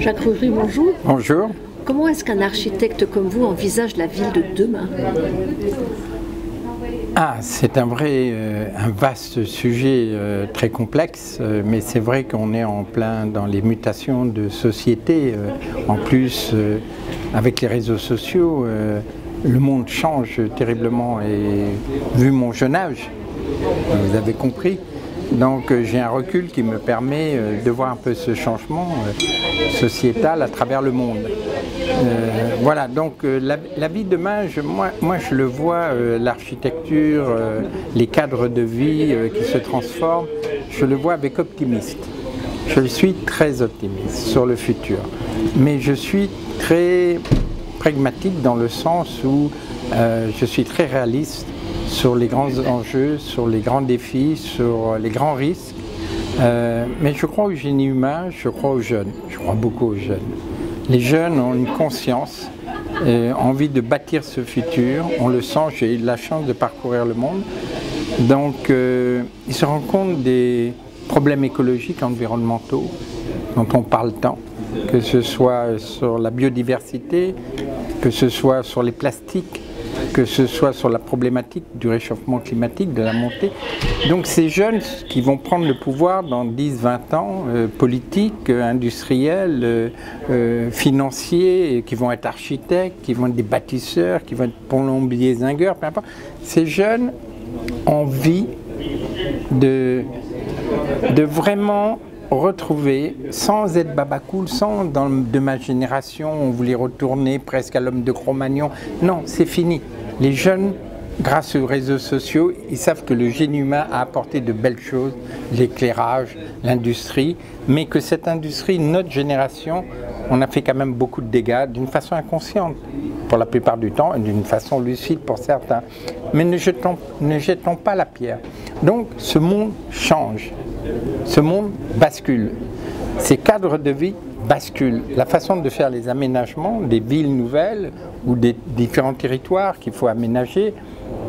Jacques Rury, bonjour. Bonjour. Comment est-ce qu'un architecte comme vous envisage la ville de demain? C'est un vaste sujet très complexe, mais c'est vrai qu'on est en plein dans les mutations de société. En plus, avec les réseaux sociaux, le monde change terriblement et vu mon jeune âge, vous avez compris. Donc j'ai un recul qui me permet de voir un peu ce changement sociétal à travers le monde. Voilà, donc la vie de demain, moi je le vois, l'architecture, les cadres de vie qui se transforment, je le vois avec optimisme. Je suis très optimiste sur le futur, mais je suis très pragmatique dans le sens où je suis très réaliste sur les grands enjeux, sur les grands défis, sur les grands risques. Mais je crois au génie humain, je crois aux jeunes, je crois beaucoup aux jeunes. Les jeunes ont une conscience, envie de bâtir ce futur, on le sent, j'ai eu la chance de parcourir le monde. Donc ils se rendent compte des problèmes écologiques, environnementaux, dont on parle tant, que ce soit sur la biodiversité, que ce soit sur les plastiques, que ce soit sur la problématique du réchauffement climatique, de la montée. Donc ces jeunes qui vont prendre le pouvoir dans 10-20 ans, politiques, industriels, financiers, qui vont être architectes, qui vont être des bâtisseurs, qui vont être plombiers, zingueurs, peu importe. Ces jeunes ont envie de vraiment retrouver, sans être babacool, sans de ma génération, on voulait retourner presque à l'homme de Cro-Magnon. Non, c'est fini. Les jeunes, grâce aux réseaux sociaux, ils savent que le génie humain a apporté de belles choses, l'éclairage, l'industrie, mais que cette industrie, notre génération, on a fait quand même beaucoup de dégâts d'une façon inconsciente, pour la plupart du temps, et d'une façon lucide pour certains. Mais ne jetons pas la pierre. Donc ce monde change. Ce monde bascule. Ces cadres de vie basculent. La façon de faire les aménagements des villes nouvelles ou des différents territoires qu'il faut aménager,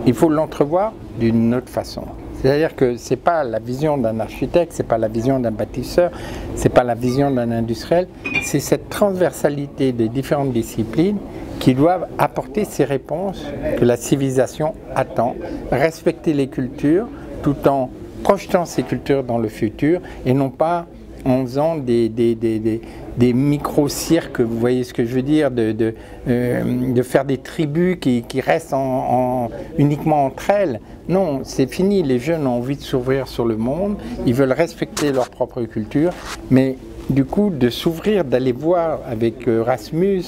il faut l'entrevoir d'une autre façon. C'est-à-dire que ce n'est pas la vision d'un architecte, ce n'est pas la vision d'un bâtisseur, ce n'est pas la vision d'un industriel, c'est cette transversalité des différentes disciplines qui doivent apporter ces réponses que la civilisation attend, respecter les cultures tout en projetant ces cultures dans le futur et non pas en faisant des micro-cirques, vous voyez ce que je veux dire, de faire des tribus qui restent uniquement entre elles. Non, c'est fini, les jeunes ont envie de s'ouvrir sur le monde, ils veulent respecter leur propre culture, mais du coup de s'ouvrir, d'aller voir avec Erasmus,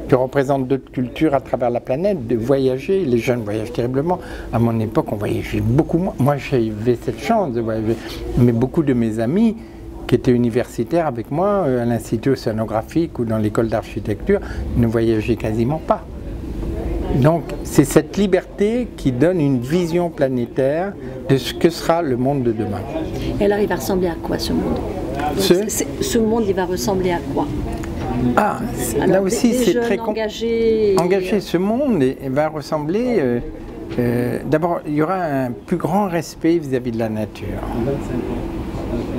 qui représente d'autres cultures à travers la planète, de voyager. Les jeunes voyagent terriblement. À mon époque, on voyageait beaucoup moins. Moi, j'avais cette chance de voyager. Mais beaucoup de mes amis qui étaient universitaires avec moi, à l'Institut océanographique ou dans l'école d'architecture, ne voyageaient quasiment pas. Donc, c'est cette liberté qui donne une vision planétaire de ce que sera le monde de demain. Et alors, il va ressembler à quoi, ce monde? Ce monde, il va ressembler à quoi? Là aussi c'est très engagé. Ce monde va ressembler. D'abord, il y aura un plus grand respect vis-à-vis de la nature.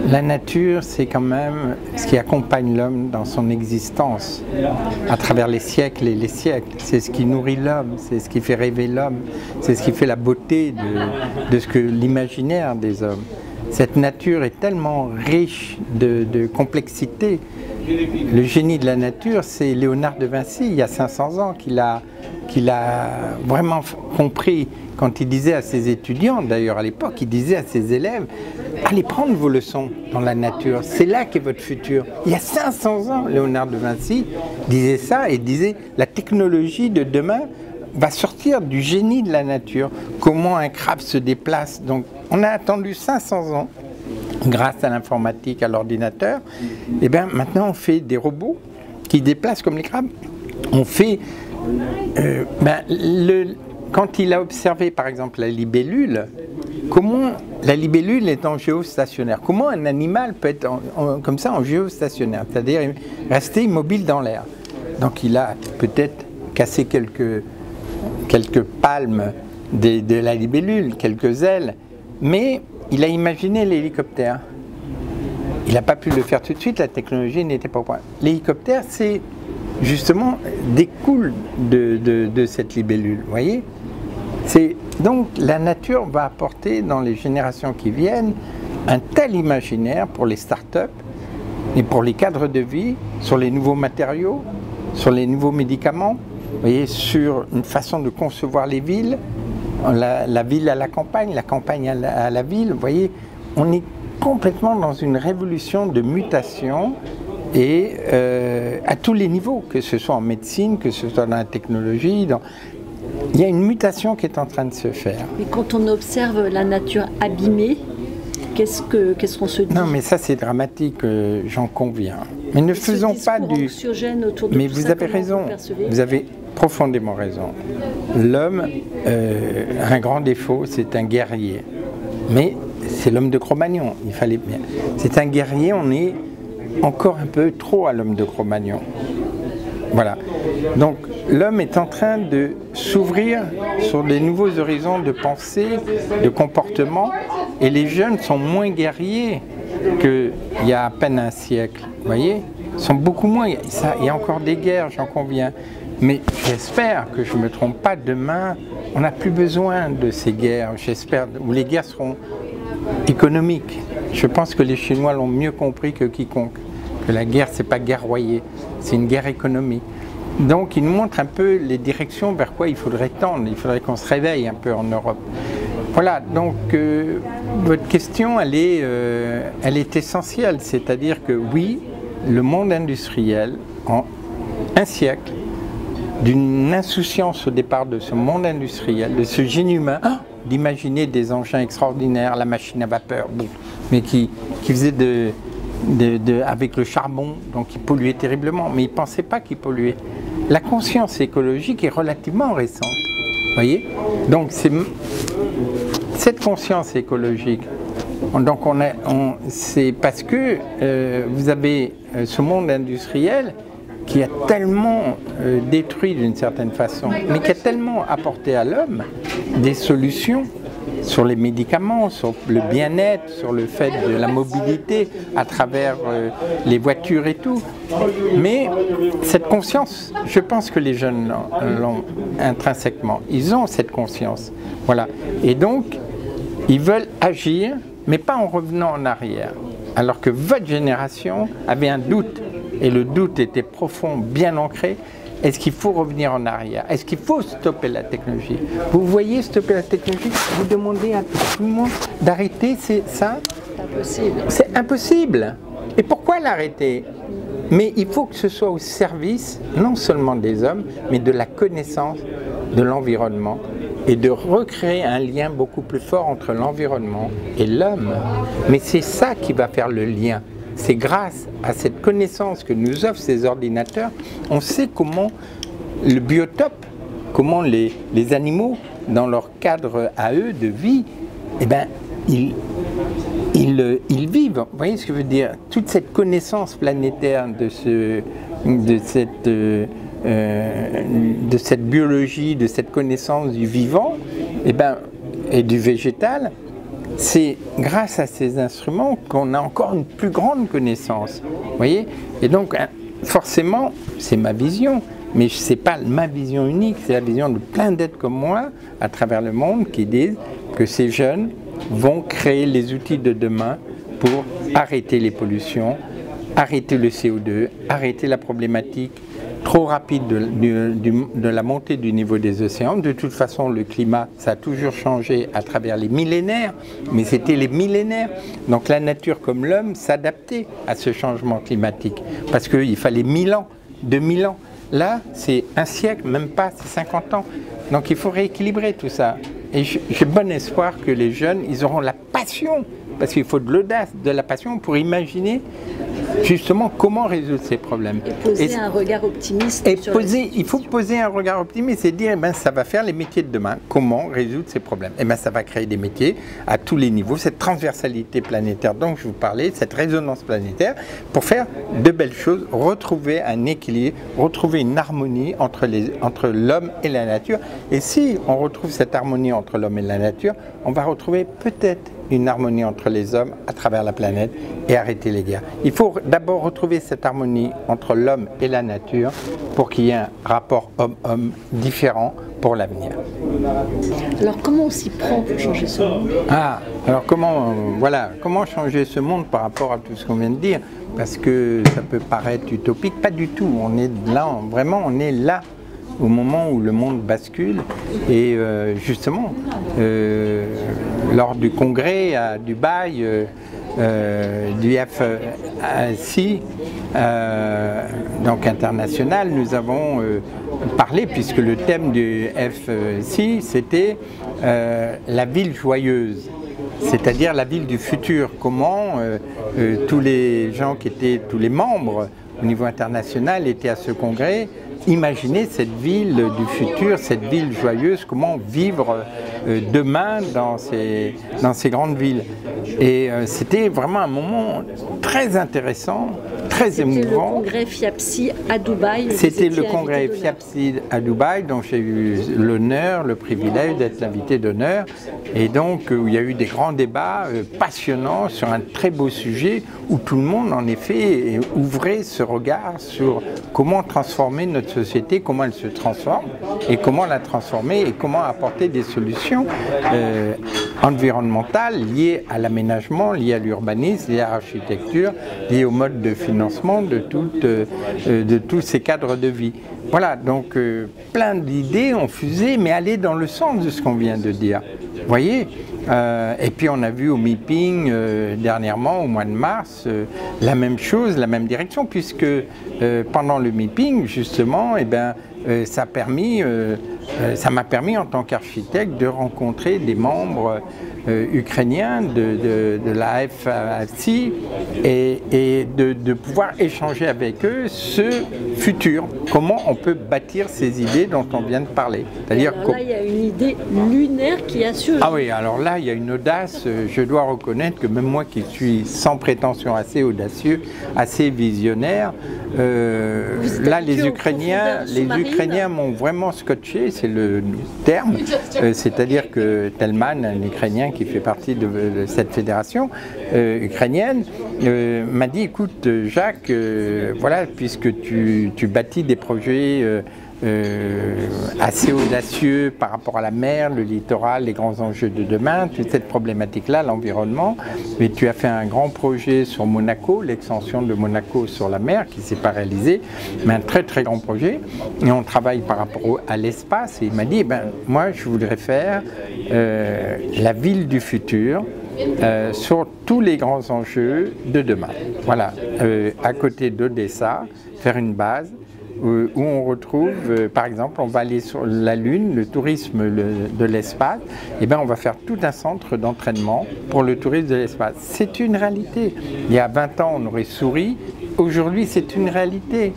La nature, c'est quand même ce qui accompagne l'homme dans son existence à travers les siècles et les siècles. C'est ce qui nourrit l'homme, c'est ce qui fait rêver l'homme, c'est ce qui fait la beauté de ce que l'imaginaire des hommes. Cette nature est tellement riche de complexité. Le génie de la nature, c'est Léonard de Vinci, il y a 500 ans, qu'il a vraiment compris quand il disait à ses étudiants, d'ailleurs à l'époque, il disait à ses élèves, allez prendre vos leçons dans la nature, c'est là qu'est votre futur. Il y a 500 ans, Léonard de Vinci disait ça et disait, la technologie de demain va sortir du génie de la nature. Comment un crabe se déplace. Donc on a attendu 500 ans. Grâce à l'informatique, à l'ordinateur, et bien maintenant on fait des robots qui déplacent comme les crabes. On fait, quand il a observé par exemple la libellule, comment la libellule est en géostationnaire, comment un animal peut être comme ça en géostationnaire, c'est-à-dire rester immobile dans l'air. Donc il a peut-être cassé quelques palmes de la libellule, quelques ailes, mais il a imaginé l'hélicoptère. il n'a pas pu le faire tout de suite, la technologie n'était pas au point. L'hélicoptère, c'est justement découle de cette libellule, vous voyez. Donc la nature va apporter dans les générations qui viennent un tel imaginaire pour les startups et pour les cadres de vie, sur les nouveaux matériaux, sur les nouveaux médicaments, vous voyez, sur une façon de concevoir les villes, la ville à la campagne à la ville, vous voyez, on est complètement dans une révolution de mutation et à tous les niveaux, que ce soit en médecine, que ce soit dans la technologie, il y a une mutation qui est en train de se faire. Mais quand on observe la nature abîmée, qu'est-ce qu'on se dit? Non, mais ça c'est dramatique, j'en conviens. Mais ne faisons pas du... Autour de mais tout vous ça, avez raison, vous avez profondément raison. L'homme, un grand défaut, c'est un guerrier. Mais c'est l'homme de Cro-Magnon, il fallait bien. C'est un guerrier, on est encore un peu trop à l'homme de Cro-Magnon. Voilà. Donc l'homme est en train de s'ouvrir sur des nouveaux horizons de pensée, de comportement, et les jeunes sont moins guerriers qu'il y a à peine un siècle. Vous voyez, ils sont beaucoup moins. Il y a encore des guerres, j'en conviens. Mais j'espère que je ne me trompe pas. Demain, on n'a plus besoin de ces guerres. J'espère, où les guerres seront économiques. Je pense que les Chinois l'ont mieux compris que quiconque. Que la guerre, c'est pas guerroyer, c'est une guerre économique. Donc, il nous montre un peu les directions vers quoi il faudrait tendre. Il faudrait qu'on se réveille un peu en Europe. Voilà, donc votre question, elle est essentielle. C'est-à-dire que oui, le monde industriel, en un siècle, d'une insouciance au départ de ce monde industriel, de ce génie humain, d'imaginer des engins extraordinaires, la machine à vapeur, bon, mais qui faisait avec le charbon, donc il polluait terriblement, mais il ne pensait pas qu'il polluait. La conscience écologique est relativement récente, vous voyez. Donc cette conscience écologique, donc c'est parce que vous avez ce monde industriel qui a tellement détruit d'une certaine façon, mais qui a tellement apporté à l'homme des solutions sur les médicaments, sur le bien-être, sur le fait de la mobilité à travers les voitures et tout. Mais cette conscience, je pense que les jeunes l'ont intrinsèquement. Ils ont cette conscience. Voilà. Et donc, ils veulent agir, mais pas en revenant en arrière. Alors que votre génération avait un doute, et le doute était profond, bien ancré. Est-ce qu'il faut revenir en arrière? Est-ce qu'il faut stopper la technologie? Vous voyez stopper la technologie? Vous demandez à tout le monde d'arrêter ça? C'est impossible. C'est impossible. Et pourquoi l'arrêter? Mais il faut que ce soit au service, non seulement des hommes, mais de la connaissance de l'environnement et de recréer un lien beaucoup plus fort entre l'environnement et l'homme. Mais c'est ça qui va faire le lien. C'est grâce à cette connaissance que nous offrent ces ordinateurs, on sait comment le biotope, comment les animaux, dans leur cadre à eux de vie, eh ben, ils vivent. Vous voyez ce que je veux dire? Toute cette connaissance planétaire de cette biologie, de cette connaissance du vivant, eh ben, et du végétal, c'est grâce à ces instruments qu'on a encore une plus grande connaissance. Vous voyez? Et donc, forcément, c'est ma vision, mais ce n'est pas ma vision unique, c'est la vision de plein d'êtres comme moi, à travers le monde, qui disent que ces jeunes vont créer les outils de demain pour arrêter les pollutions, arrêter le CO2, arrêter la problématique trop rapide de la montée du niveau des océans. De toute façon, le climat, ça a toujours changé à travers les millénaires, mais c'était les millénaires. Donc la nature comme l'homme s'adaptait à ce changement climatique, parce qu'il fallait 1000 ans, 2000 ans. Là, c'est un siècle, même pas, c'est 50 ans. Donc il faut rééquilibrer tout ça. Et j'ai bon espoir que les jeunes, ils auront la passion, parce qu'il faut de l'audace, de la passion pour imaginer justement comment résoudre ces problèmes. Et poser un regard optimiste sur la situation. Il faut poser un regard optimiste et dire, eh ben, ça va faire les métiers de demain. Comment résoudre ces problèmes? Eh ben, ça va créer des métiers à tous les niveaux, cette transversalité planétaire dont je vous parlais, cette résonance planétaire, pour faire de belles choses, retrouver un équilibre, retrouver une harmonie entre l'homme et la nature. Et si on retrouve cette harmonie entre l'homme et la nature, on va retrouver peut-être une harmonie entre les hommes à travers la planète et arrêter les guerres. Il faut d'abord retrouver cette harmonie entre l'homme et la nature pour qu'il y ait un rapport homme-homme différent pour l'avenir. Alors comment on s'y prend pour changer ce monde? Alors comment changer ce monde par rapport à tout ce qu'on vient de dire? Parce que ça peut paraître utopique, pas du tout. On est là, vraiment, on est là au moment où le monde bascule. Et justement, lors du congrès à Dubaï, du FCI, donc international, nous avons parlé, puisque le thème du FCI, c'était la ville joyeuse, c'est-à-dire la ville du futur. Comment tous les gens qui étaient, tous les membres au niveau international étaient à ce congrès, imaginer cette ville du futur, cette ville joyeuse, comment vivre demain dans ces grandes villes. Et c'était vraiment un moment très intéressant, très émouvant. C'était le congrès FIAPSI à Dubaï. C'était le congrès FIAPSI à Dubaï, dont j'ai eu l'honneur, le privilège d'être l'invité d'honneur. Et donc, où il y a eu des grands débats passionnants sur un très beau sujet, où tout le monde, en effet, ouvrait ce regard sur comment transformer notre société, comment elle se transforme, et comment la transformer, et comment apporter des solutions environnementales liées à l'aménagement, liées à l'urbanisme, liées à l'architecture, liées au mode de financement de tous ces cadres de vie. Voilà, donc plein d'idées ont fusé, mais aller dans le sens de ce qu'on vient de dire. Vous voyez, et puis on a vu au MIPIM dernièrement, au mois de mars, la même chose, la même direction, puisque pendant le MIPIM, justement, ça m'a permis en tant qu'architecte de rencontrer des membres ukrainiens de la FACI et de pouvoir échanger avec eux ce futur, comment on peut bâtir ces idées dont on vient de parler. C'est-à-dire là, il y a une idée lunaire qui a surgi. Ah oui, alors là, il y a une audace, je dois reconnaître que même moi qui suis sans prétention assez audacieux, assez visionnaire, là les Ukrainiens m'ont vraiment scotché, c'est le terme, c'est-à-dire que Telman, un Ukrainien qui fait partie de cette fédération ukrainienne, m'a dit, écoute Jacques, voilà, puisque tu bâtis des projets assez audacieux par rapport à la mer, le littoral, les grands enjeux de demain, toute cette problématique-là, l'environnement. Mais tu as fait un grand projet sur Monaco, l'extension de Monaco sur la mer, qui ne s'est pas réalisé, mais un très très grand projet. Et on travaille par rapport à l'espace. Et il m'a dit, moi je voudrais faire la ville du futur, sur tous les grands enjeux de demain. Voilà, à côté d'Odessa, faire une base où on retrouve, par exemple, on va aller sur la Lune, le tourisme de l'espace, et bien on va faire tout un centre d'entraînement pour le tourisme de l'espace. C'est une réalité. Il y a 20 ans, on aurait souri. Aujourd'hui, c'est une réalité.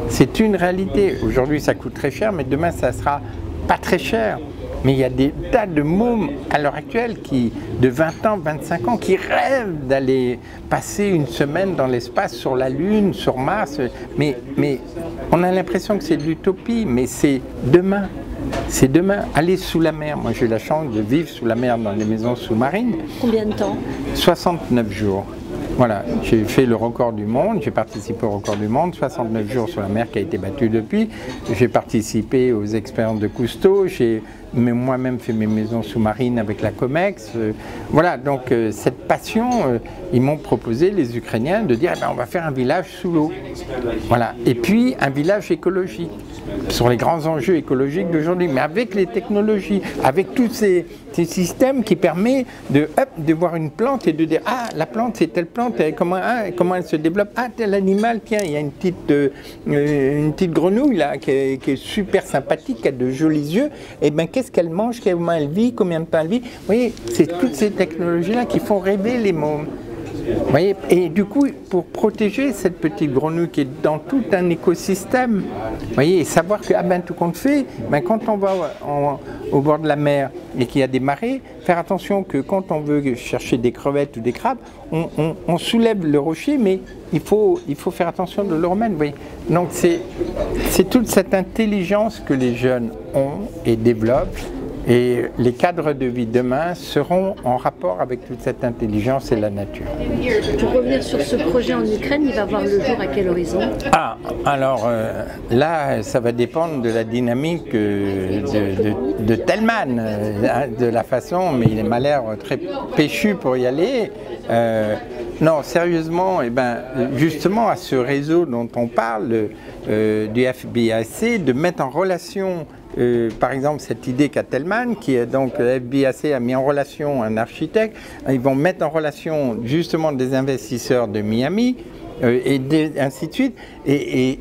C'est une réalité. Aujourd'hui, ça coûte très cher, mais demain, ça sera pas très cher. Mais il y a des tas de mômes à l'heure actuelle qui, de 20 ans, 25 ans, qui rêvent d'aller passer une semaine dans l'espace, sur la Lune, sur Mars. Mais on a l'impression que c'est de l'utopie, mais c'est demain. C'est demain. Aller sous la mer. Moi, j'ai eu la chance de vivre sous la mer dans des maisons sous-marines. Combien de temps? 69 jours. Voilà, j'ai fait le record du monde, j'ai participé au record du monde, 69 jours sur la mer qui a été battue depuis. J'ai participé aux expériences de Cousteau, j'ai moi-même fait mes maisons sous-marines avec la COMEX. Voilà, donc cette passion, ils m'ont proposé, les Ukrainiens, de dire on va faire un village sous l'eau. Voilà, et puis un village écologique, sur les grands enjeux écologiques d'aujourd'hui, mais avec les technologies, avec tous ces systèmes qui permettent de voir une plante et de dire la plante c'est telle plante, comment elle se développe, tel animal, tiens il y a une petite grenouille là qui est super sympathique, qui a de jolis yeux, et bien qu'est-ce qu'elle mange, comment elle vit, combien de temps elle vit. Vous voyez, c'est toutes ces technologies là qui font rêver les mômes. Vous voyez, et du coup, pour protéger cette petite grenouille qui est dans tout un écosystème, vous voyez, et savoir que, tout compte fait, quand on va au bord de la mer et qu'il y a des marées, faire attention que quand on veut chercher des crevettes ou des crabes, on soulève le rocher, mais il faut faire attention de le remettre, vous voyez. Donc c'est toute cette intelligence que les jeunes ont et développent, Et les cadres de vie demain seront en rapport avec toute cette intelligence et la nature. Pour revenir sur ce projet en Ukraine, il va voir le jour à quel horizon? Ah, alors là, ça va dépendre de la dynamique de Thälmann, de la façon, mais il m'a l'air très péchu pour y aller. Non, sérieusement, eh ben, justement à ce réseau dont on parle, du FBAC, de mettre en relation, par exemple, cette idée qu'a Thälmann, qui est donc le FBAC a mis en relation un architecte, ils vont mettre en relation justement des investisseurs de Miami, et ainsi de suite. Et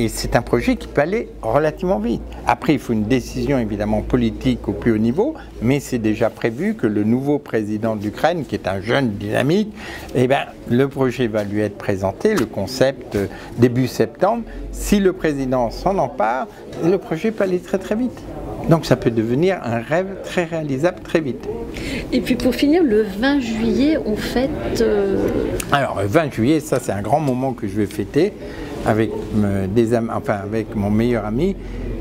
c'est un projet qui peut aller relativement vite. Après, il faut une décision évidemment politique au plus haut niveau, mais c'est déjà prévu que le nouveau président d'Ukraine, qui est un jeune dynamique, eh ben, le projet va lui être présenté, le concept, début septembre. Si le président s'en empare, le projet peut aller très très vite. Donc ça peut devenir un rêve très réalisable très vite. Et puis pour finir, le 20 juillet, on fête... Alors le 20 juillet, ça c'est un grand moment que je vais fêter avec, avec mon meilleur ami,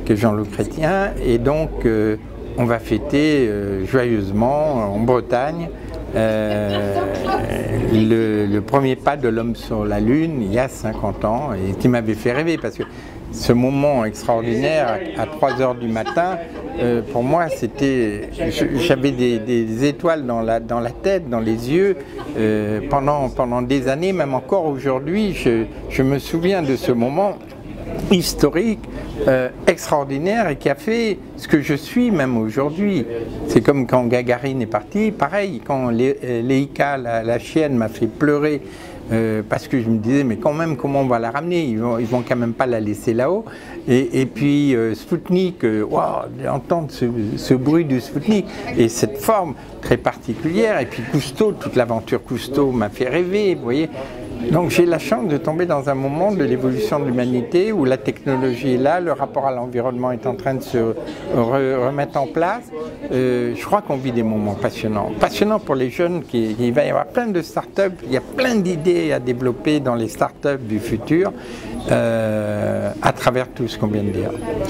que Jean-Loup Chrétien. Et donc on va fêter joyeusement en Bretagne le premier pas de l'homme sur la Lune il y a 50 ans, et qui m'avait fait rêver parce que ce moment extraordinaire à 3 h du matin, pour moi, c'était, j'avais des étoiles dans la tête, dans les yeux, pendant des années, même encore aujourd'hui, je me souviens de ce moment historique, extraordinaire, et qui a fait ce que je suis même aujourd'hui. C'est comme quand Gagarine est parti, pareil, quand Leïka, la chienne, m'a fait pleurer, parce que je me disais, mais quand même, comment on va la ramener? Ils vont quand même pas la laisser là-haut. Et puis Spoutnik, wow, d'entendre ce bruit du Spoutnik et cette forme très particulière. Et puis Cousteau, toute l'aventure Cousteau m'a fait rêver, vous voyez. Donc j'ai la chance de tomber dans un moment de l'évolution de l'humanité où la technologie est là, le rapport à l'environnement est en train de se remettre en place. Je crois qu'on vit des moments passionnants. Passionnants pour les jeunes, il va y avoir plein de start-up, il y a plein d'idées à développer dans les start-up du futur à travers tout ce qu'on vient de dire.